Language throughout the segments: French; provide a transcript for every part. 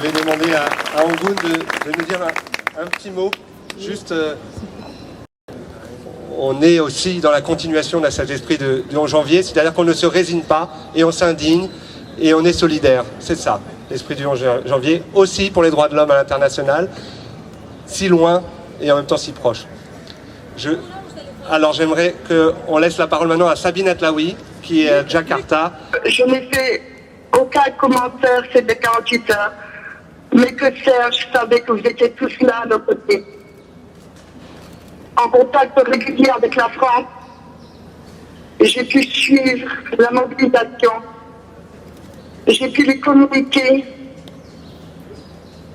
vais demander à Angoun de nous dire un petit mot. Juste, on est aussi dans la continuation de la Saint-Esprit du 11 janvier, c'est-à-dire qu'on ne se résigne pas et on s'indigne et on est solidaire. C'est ça, l'esprit du 11 janvier, aussi pour les droits de l'homme à l'international, si loin et en même temps si proche. Alors j'aimerais qu'on laisse la parole maintenant à Sabine Atlaoui, qui est à Jakarta. Je n'ai fait aucun commentaire ces 48 heures, mais que Serge savait que vous étiez tous là à nos côtés. En contact régulier avec la France, j'ai pu suivre la mobilisation, j'ai pu lui communiquer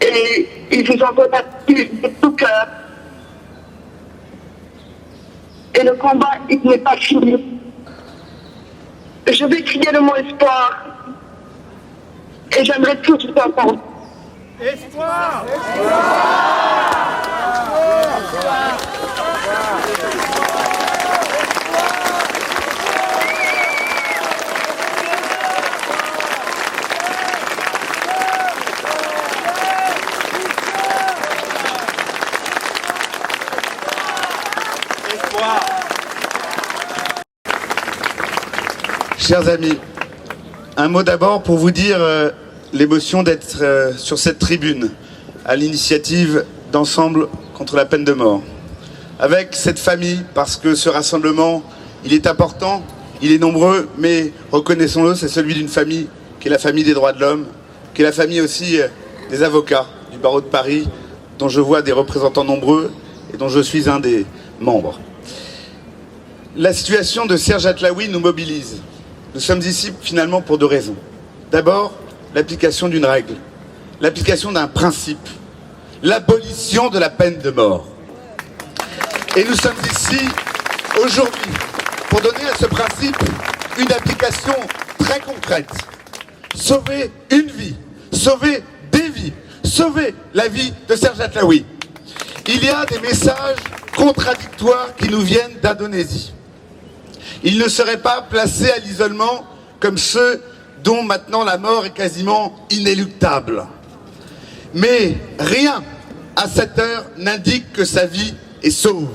et il vous en remercie de tout cœur. Et le combat, il n'est pas fini. Je vais crier le mot espoir et j'aimerais tous vous entendre. Espoir! Chers amis, un mot d'abord pour vous dire l'émotion d'être sur cette tribune à l'initiative d'Ensemble contre la peine de mort. Avec cette famille, parce que ce rassemblement, il est important, il est nombreux, mais reconnaissons-le, c'est celui d'une famille qui est la famille des droits de l'homme, qui est la famille aussi des avocats du barreau de Paris, dont je vois des représentants nombreux et dont je suis un des membres. La situation de Serge Atlaoui nous mobilise. Nous sommes ici finalement pour deux raisons. D'abord, l'application d'une règle, l'application d'un principe, l'abolition de la peine de mort. Et nous sommes ici aujourd'hui pour donner à ce principe une application très concrète. Sauver une vie, sauver des vies, sauver la vie de Serge Atlaoui. Il y a des messages contradictoires qui nous viennent d'Indonésie. Il ne serait pas placé à l'isolement comme ceux dont maintenant la mort est quasiment inéluctable. Mais rien à cette heure n'indique que sa vie est sauve.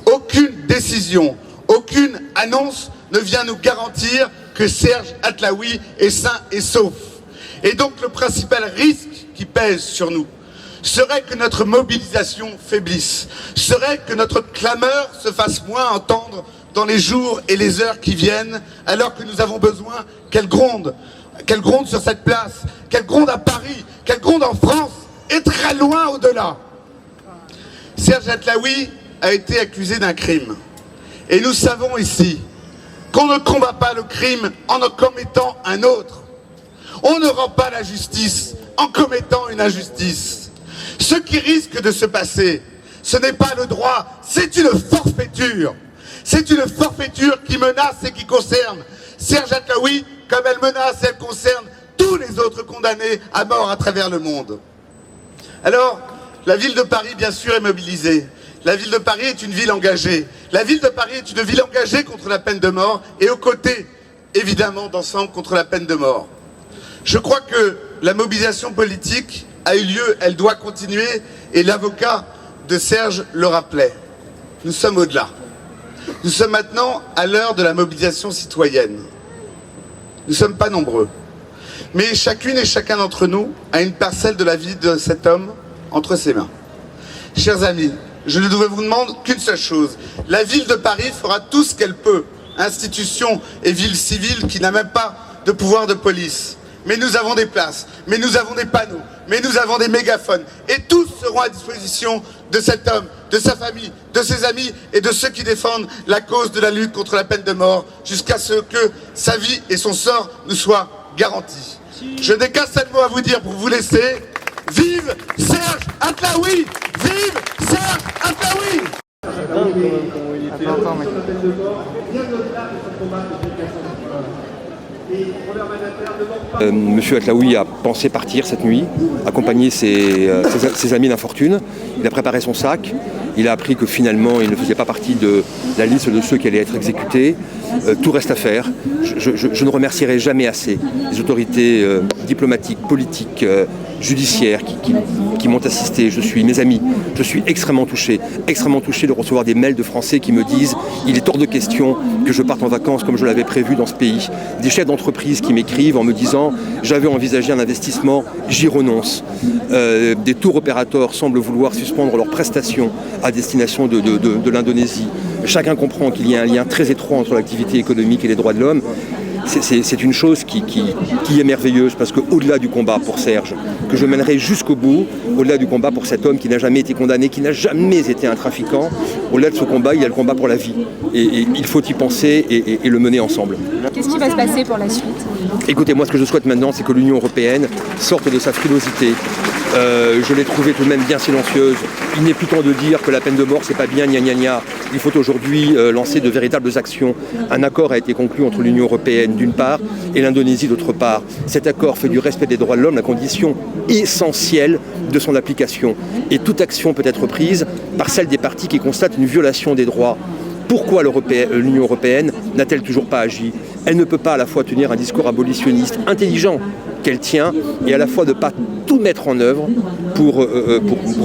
Aucune décision, aucune annonce ne vient nous garantir que Serge Atlaoui est sain et sauf. Et donc le principal risque qui pèse sur nous serait que notre mobilisation faiblisse, serait que notre clameur se fasse moins entendre dans les jours et les heures qui viennent, alors que nous avons besoin qu'elle gronde sur cette place, qu'elle gronde à Paris, qu'elle gronde en France et très loin au-delà. Serge Atlaoui a été accusé d'un crime. Et nous savons ici qu'on ne combat pas le crime en commettant un autre. On ne rend pas la justice en commettant une injustice. Ce qui risque de se passer, ce n'est pas le droit, c'est une forfaiture. C'est une forfaiture qui menace et qui concerne Serge Atlaoui comme elle menace et elle concerne tous les autres condamnés à mort à travers le monde. Alors, la ville de Paris, bien sûr, est mobilisée. La ville de Paris est une ville engagée. La ville de Paris est une ville engagée contre la peine de mort et aux côtés, évidemment, d'Ensemble contre la peine de mort. Je crois que la mobilisation politique a eu lieu, elle doit continuer et l'avocat de Serge le rappelait. Nous sommes au-delà. Nous sommes maintenant à l'heure de la mobilisation citoyenne. Nous ne sommes pas nombreux. Mais chacune et chacun d'entre nous a une parcelle de la vie de cet homme entre ses mains. Chers amis, je ne vous demande qu'une seule chose. La ville de Paris fera tout ce qu'elle peut, institution et ville civile qui n'a même pas de pouvoir de police. Mais nous avons des places, mais nous avons des panneaux, mais nous avons des mégaphones. Et tous seront à disposition de cet homme, de sa famille, de ses amis et de ceux qui défendent la cause de la lutte contre la peine de mort jusqu'à ce que sa vie et son sort nous soient garantis. Je n'ai qu'un seul mot à vous dire pour vous laisser. Vive Serge Atlaoui! Vive Serge Atlaoui! Monsieur Atlaoui a pensé partir cette nuit, accompagner ses amis d'infortune. Il a préparé son sac. Il a appris que finalement il ne faisait pas partie de la liste de ceux qui allaient être exécutés. Tout reste à faire. Je ne remercierai jamais assez les autorités diplomatiques, politiques judiciaires qui m'ont assisté, mes amis. Je suis extrêmement touché de recevoir des mails de Français qui me disent « il est hors de question que je parte en vacances comme je l'avais prévu dans ce pays ». Des chefs d'entreprise qui m'écrivent en me disant « j'avais envisagé un investissement, j'y renonce ». Des tours opérateurs semblent vouloir suspendre leurs prestations à destination de l'Indonésie. Chacun comprend qu'il y a un lien très étroit entre l'activité économique et les droits de l'homme. C'est une chose qui est merveilleuse parce qu'au-delà du combat pour Serge, que je mènerai jusqu'au bout, au-delà du combat pour cet homme qui n'a jamais été condamné, qui n'a jamais été un trafiquant, au-delà de ce combat, il y a le combat pour la vie. Et il faut y penser et le mener ensemble. Qu'est-ce qui va se passer pour la suite ? Écoutez, moi ce que je souhaite maintenant, c'est que l'Union européenne sorte de sa frilosité. Je l'ai trouvée tout de même bien silencieuse. Il n'est plus temps de dire que la peine de mort, c'est pas bien, gna gna gna. Il faut aujourd'hui lancer de véritables actions. Un accord a été conclu entre l'Union européenne d'une part et l'Indonésie d'autre part. Cet accord fait du respect des droits de l'homme la condition essentielle de son application. Et toute action peut être prise par celle des parties qui constatent une violation des droits. Pourquoi l'Union européenne n'a-t-elle toujours pas agi ? Elle ne peut pas à la fois tenir un discours abolitionniste intelligent qu'elle tient et à la fois ne pas tout mettre en œuvre pour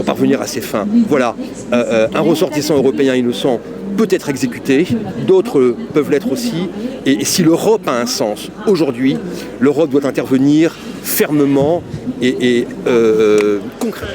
parvenir à ses fins. Voilà, un ressortissant européen innocent peut être exécuté, d'autres peuvent l'être aussi, et si l'Europe a un sens, aujourd'hui, l'Europe doit intervenir fermement et concrètement.